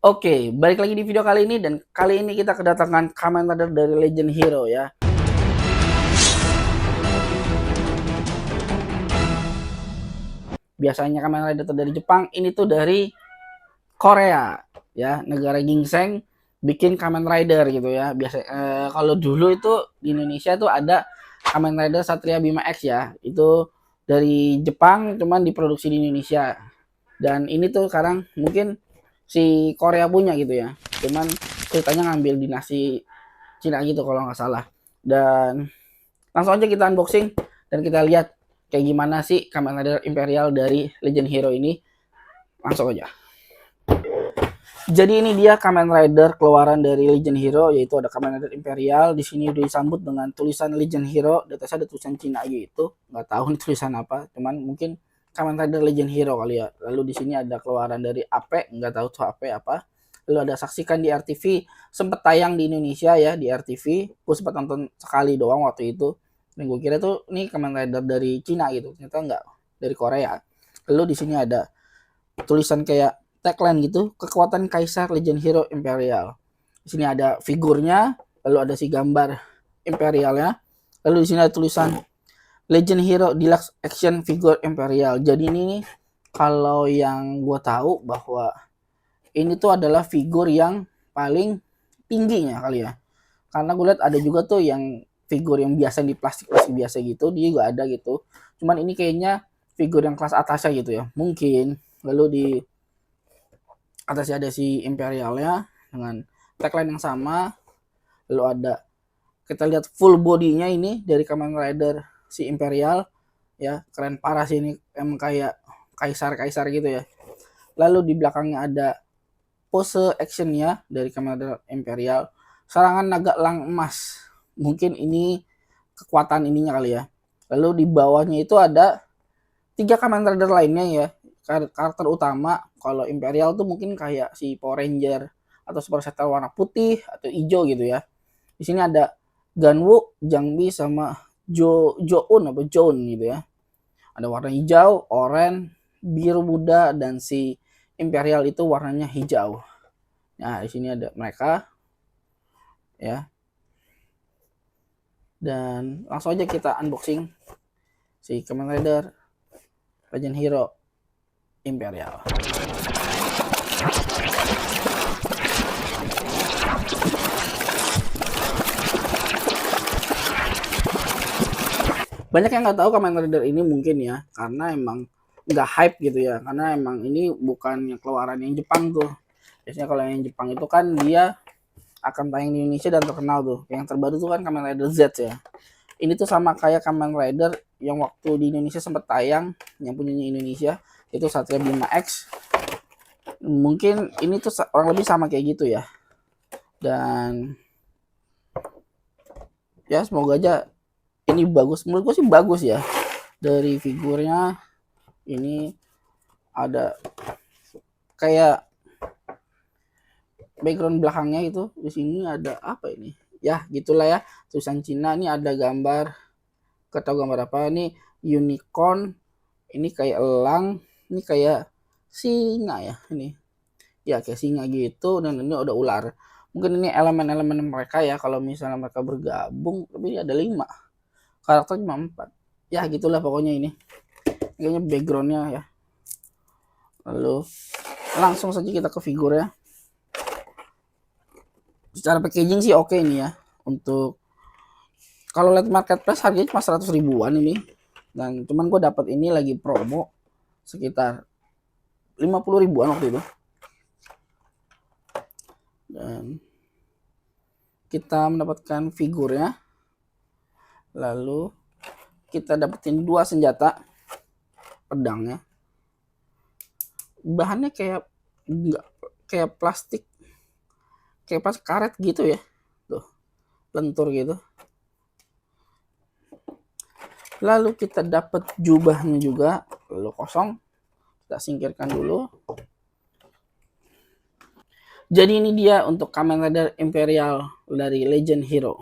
Oke, balik lagi di video kali ini dan kali ini kita kedatangan Kamen Rider dari Legend Hero ya. Biasanya Kamen Rider itu dari Jepang, ini tuh dari Korea ya, negara gingseng bikin Kamen Rider gitu ya. Kalau dulu itu di Indonesia tuh ada Kamen Rider Satria Bima X ya. Itu dari Jepang cuman diproduksi di Indonesia. Dan ini tuh sekarang mungkin si Korea punya gitu ya. Cuman ceritanya ngambil dinasti Cina gitu kalau nggak salah. Dan langsung aja kita unboxing dan kita lihat kayak gimana sih Kamen Rider Imperial dari Legend Hero ini. Langsung aja. Jadi ini dia Kamen Rider keluaran dari Legend Hero, yaitu ada Kamen Rider Imperial. Di sini disambut dengan tulisan Legend Hero. Di atasnya ada tulisan Cina gitu. Nggak tahu ini tulisan apa. Cuman mungkin Kamen Rider Legend Hero kali ya. Lalu di sini ada keluaran dari AP, nggak tahu tuh AP apa. Lalu ada saksikan di RTV, sempat tayang di Indonesia ya di RTV. Gue sempat nonton sekali doang waktu itu. Dan gue kira tuh ini Kamen Rider dari Cina gitu. Ternyata enggak, dari Korea. Lalu di sini ada tulisan kayak tagline gitu, kekuatan Kaisar Legend Hero Imperial. Di sini ada figurnya, lalu ada si gambar Imperialnya, lalu di sini ada tulisan Legend Hero Deluxe Action Figure Imperial. Jadi ini nih, kalau yang gue tahu bahwa ini tuh adalah figur yang paling tingginya kali ya. Karena gue lihat ada juga tuh yang figur yang biasa di plastik-plastik biasa gitu, dia juga ada gitu. Cuman ini kayaknya figur yang kelas atasnya gitu ya. Mungkin lalu di atasnya ada si Imperialnya dengan tagline yang sama. Lalu ada kita lihat full bodinya ini dari Kamen Rider si Imperial ya, keren parah sih ini, emang kayak kaisar-kaisar gitu ya. Lalu di belakangnya ada pose actionnya dari Kamen Rider Imperial, serangan naga elang emas, mungkin ini kekuatan ininya kali ya. Lalu di bawahnya itu ada 3 Kamen Rider lainnya ya, karakter utama. Kalau Imperial tuh mungkin kayak si Power Ranger atau Super Sentai warna putih atau hijau gitu ya. Di sini ada Ganwu, Jangbi sama Joun apa Joun gitu ya. Ada warna hijau, oranye, biru muda, dan si Imperial itu warnanya hijau. Nah, di sini ada mereka ya. Dan langsung aja kita unboxing si Kamen Rider Legend Hero Imperial. Banyak yang nggak tahu Kamen Rider ini mungkin ya, karena emang nggak hype gitu ya, karena emang ini bukan yang keluaran yang Jepang tuh. Biasanya kalau yang Jepang itu kan dia akan tayang di Indonesia dan terkenal tuh. Yang terbaru tuh kan Kamen Rider Z ya. Ini tuh sama kayak Kamen Rider yang waktu di Indonesia sempat tayang, yang punyanya Indonesia, itu Satria Bima X. Mungkin ini tuh kurang lebih sama kayak gitu ya. Dan ya semoga aja ini bagus. Menurut gue sih bagus ya. Dari figurnya ini ada kayak background belakangnya itu, di sini ada apa ini ya, gitulah ya, tulisan Cina. Ini ada gambar, kata gambar apa ini, unicorn, ini kayak elang, ini kayak singa ya, ini ya kayak singa gitu, dan ini udah ular. Mungkin ini elemen-elemen mereka ya, kalau misalnya mereka bergabung. Tapi ada 5 karakter, cuma 4 ya, gitulah pokoknya. Ini kayaknya backgroundnya ya. Lalu langsung saja kita ke figur ya. Secara packaging sih oke ini ya. Untuk kalau lihat marketplace harganya cuma 100 ribuan ini, dan cuman gue dapat ini lagi promo sekitar 50 ribuan waktu itu. Dan kita mendapatkan figurnya, lalu kita dapetin 2 senjata pedangnya. Bahannya kayak enggak kayak plastik, kayak pas karet gitu ya, tuh lentur gitu. Lalu kita dapat jubahnya juga, lalu kosong, kita singkirkan dulu. Jadi ini dia untuk Kamen Rider Imperial dari Legend Hero.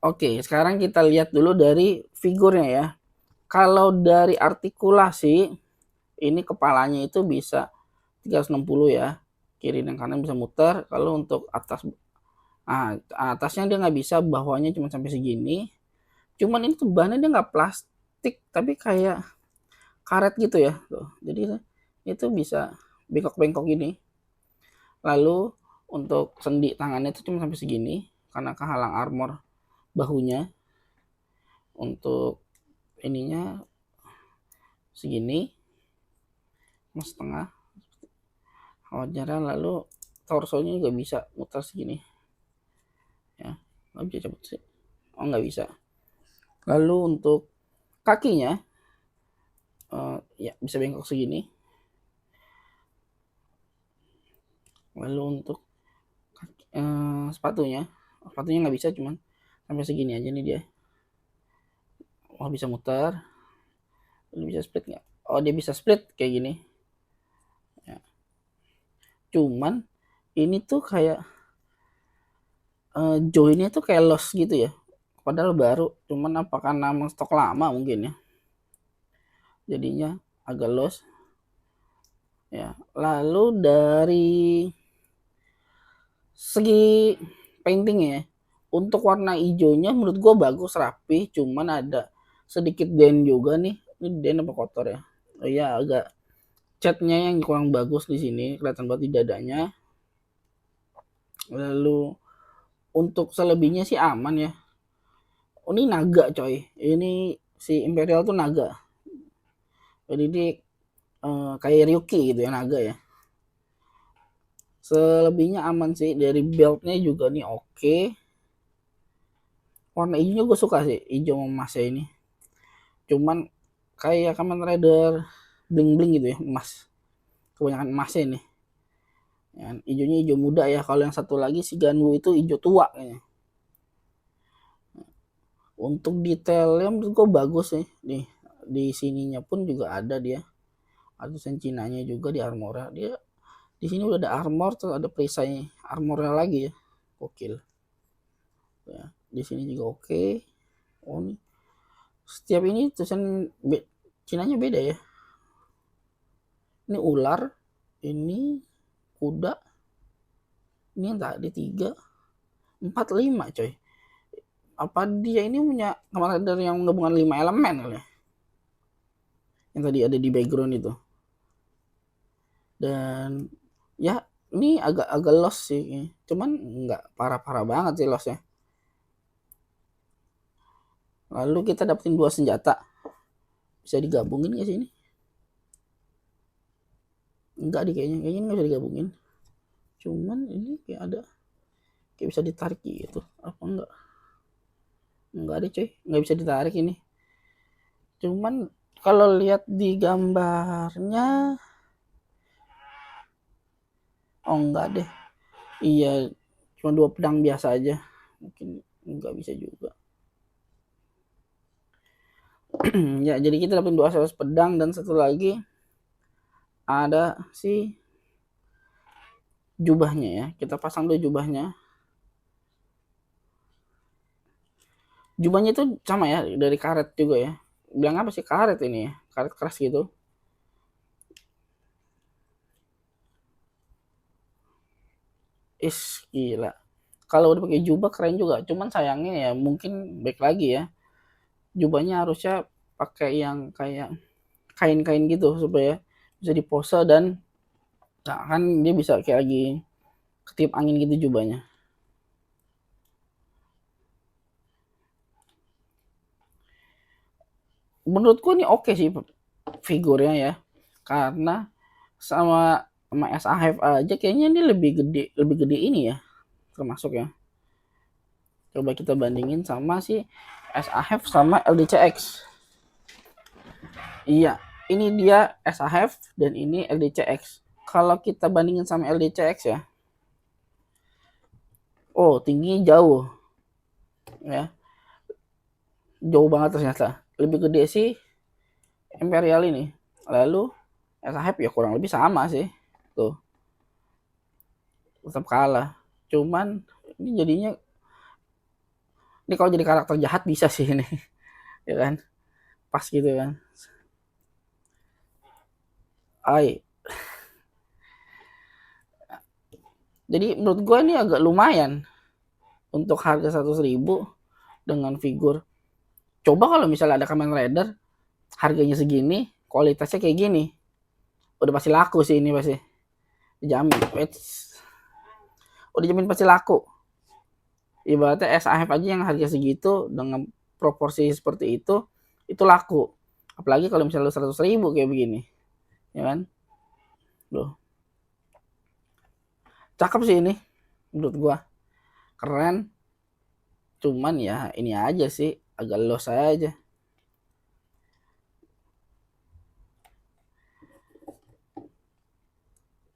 Oke, sekarang kita lihat dulu dari figurnya ya. Kalau dari artikulasi, ini kepalanya itu bisa 360 ya, kiri dan kanan bisa muter. Kalau untuk atasnya dia nggak bisa, bawahnya cuma sampai segini. Cuman ini tuh bahannya dia nggak plastik tapi kayak karet gitu ya tuh. Jadi itu bisa bengkok-bengkok gini. Lalu untuk sendi tangannya itu cuma sampai segini karena kehalang armor bahunya. Untuk ininya segini, setengah wajaran. Lalu torsonya juga bisa muter segini ya, nggak bisa cabut sih, nggak bisa. Lalu untuk kakinya ya bisa bengkok segini. Lalu untuk sepatunya nggak bisa, cuman sampai segini aja nih dia. Bisa muter. Ini bisa split nggak? Dia bisa split kayak gini ya. Cuman ini tuh kayak joinnya tuh kayak loss gitu ya, padahal baru. Cuman apakah nama stok lama mungkin ya, jadinya agak loss ya. Lalu dari segi paintingnya, untuk warna hijaunya menurut gue bagus, rapi. Cuman ada sedikit den juga nih. Ini den apa kotor ya? Ya agak catnya yang kurang bagus di sini, kelihatan banget di dadanya. Lalu untuk selebihnya sih aman ya. Ini naga coy, ini si Imperial tuh naga, jadi dia kayak Ryuki gitu ya, naga ya. Selebihnya aman sih. Dari beltnya juga nih oke. Warna hijaunya gue suka sih, hijau emasnya ini. Cuman kayak Kamen Rider bling bling gitu ya, emas, kebanyakan emasnya ini ya. Hijaunya hijau muda ya. Kalau yang satu lagi si Ganwu itu hijau tua kayaknya. Untuk detailnya menurut gue bagus sih. Nih di sininya pun juga ada dia, ada tulisan Cinanya juga di armornya. Dia di sini udah ada armor, terus ada perisai armornya lagi ya, gokil ya. Di sini juga oke. Nih setiap ini tulisan Cinanya beda ya. Ini ular, ini kuda, ini yang tadi 3, 4, 5 coy. Apa dia ini punya Kamen Rider yang gabungan 5 elemen kali ya, yang tadi ada di background itu. Dan ya ini agak loss sih, cuman nggak parah-parah banget sih lossnya. Lalu kita dapetin 2 senjata, bisa digabungin nggak sih ini? Enggak deh, kayaknya nggak bisa digabungin. Cuman ini kayak ada, kayak bisa ditarik gitu, apa enggak deh coy, nggak bisa ditarik ini. Cuman kalau lihat di gambarnya, enggak deh. Iya, cuma 2 pedang biasa aja, mungkin nggak bisa juga. Ya jadi kita dapat 2 aksesoris pedang, dan satu lagi ada si jubahnya ya. Kita pasang dulu jubahnya. Jubahnya itu sama ya, dari karet juga ya. Bilang apa sih, karet ini ya, karet keras gitu. Gila. Kalau udah pakai jubah keren juga. Cuman sayangnya ya mungkin baik lagi ya, jubahnya harusnya pakai yang kayak kain-kain gitu supaya bisa dipose, dan kan dia bisa kayak lagi ketiup angin gitu jubahnya. Menurutku ini oke sih figurnya ya, karena sama SAF aja kayaknya ini lebih gede ini ya, termasuk ya. Coba kita bandingin sama si SAF sama LDCX. Iya, ini dia SAF dan ini LDCX. Kalau kita bandingin sama LDCX ya, tingginya jauh ya, jauh banget ternyata. Lebih gede sih Imperial ini. Lalu SAF ya kurang lebih sama sih, tuh tetap kalah. Cuman ini jadinya, ini kalau jadi karakter jahat bisa sih ini ya kan, pas gitu kan. Ay. Jadi menurut gue ini agak lumayan untuk harga 100.000 dengan figur. Coba kalau misalnya ada Kamen Rider harganya segini, kualitasnya kayak gini, udah pasti laku sih ini pasti. Dijamin. Udah jamin pasti laku. Ibaratnya SAF aja yang harga segitu dengan proporsi seperti itu laku. Apalagi kalau misalnya 100.000 kayak begini, ya kan? Loh, cakep sih ini, menurut gua keren. Cuman ya ini aja sih agak los aja.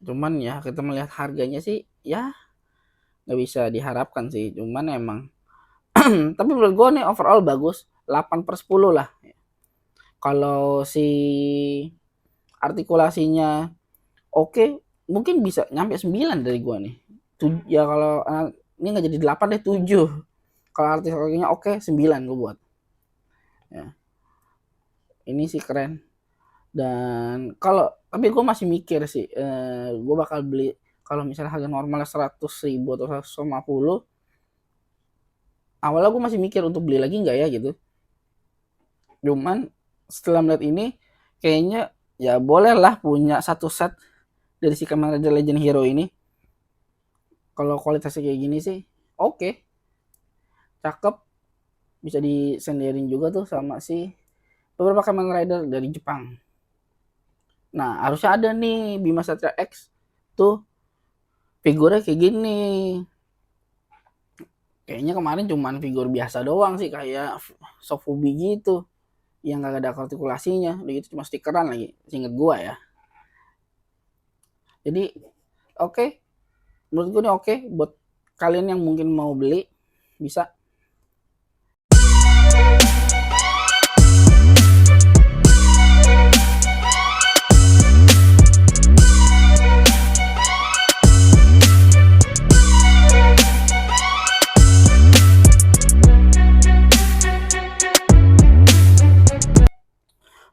Cuman ya kita melihat harganya sih ya nggak bisa diharapkan sih. Cuman emang tapi menurut gua nih overall bagus, 8/10 lah. Kalau si artikulasinya oke, mungkin bisa nyampe 9 dari gua nih. Ya kalau ini nggak jadi 8 deh, 7. Kalau artikulasinya oke, 9 gua buat. Ya. Ini sih keren. Dan kalau tapi gue masih mikir sih, gue bakal beli kalau misalnya harga normalnya 100.000 atau 150. Awalnya gue masih mikir untuk beli lagi nggak ya gitu. Cuman setelah melihat ini kayaknya ya boleh lah punya satu set dari si Kamen Rider Legend Hero ini. Kalau kualitasnya kayak gini sih oke, cakep, bisa disenderin juga tuh sama si beberapa Kamen Rider dari Jepang. Nah harusnya ada nih Bima Satria X tuh figurnya kayak gini. Kayaknya kemarin cuman figur biasa doang sih, kayak Sofubi gitu yang gak ada artikulasinya, udah gitu cuma stikeran lagi, seinget gua ya. Jadi oke, menurut gua ini oke buat kalian yang mungkin mau beli, bisa.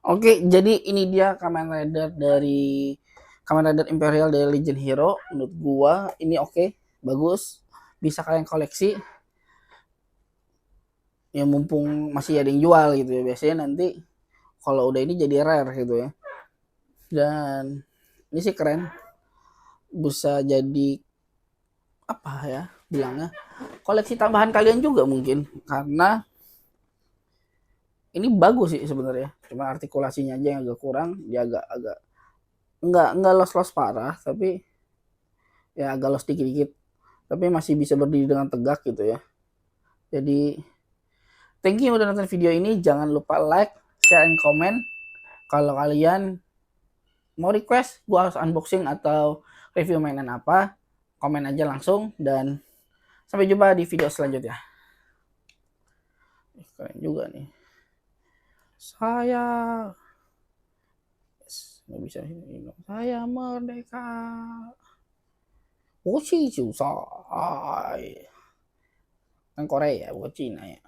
Oke, jadi ini dia Kamen Rider Imperial dari Legend Hero. Menurut gua ini oke, bagus, bisa kalian koleksi. Ya mumpung masih ada yang jual gitu ya. Biasanya nanti kalau udah ini jadi rare gitu ya. Dan ini sih keren. Bisa jadi apa ya bilangnya, koleksi tambahan kalian juga mungkin, karena ini bagus sih sebenarnya. Cuma artikulasinya aja yang agak kurang, dia agak enggak los parah, tapi ya agak los dikit-dikit, tapi masih bisa berdiri dengan tegak gitu ya. Jadi thank you udah nonton video ini, jangan lupa like, share, and comment. Kalau kalian mau request gua harus unboxing atau review mainan apa, komen aja langsung. Dan sampai jumpa di video selanjutnya. Keren juga nih. Saya nggak bisa ini. Saya merdeka. Woshi Jusai. Kan Korea, bukan Cina ya.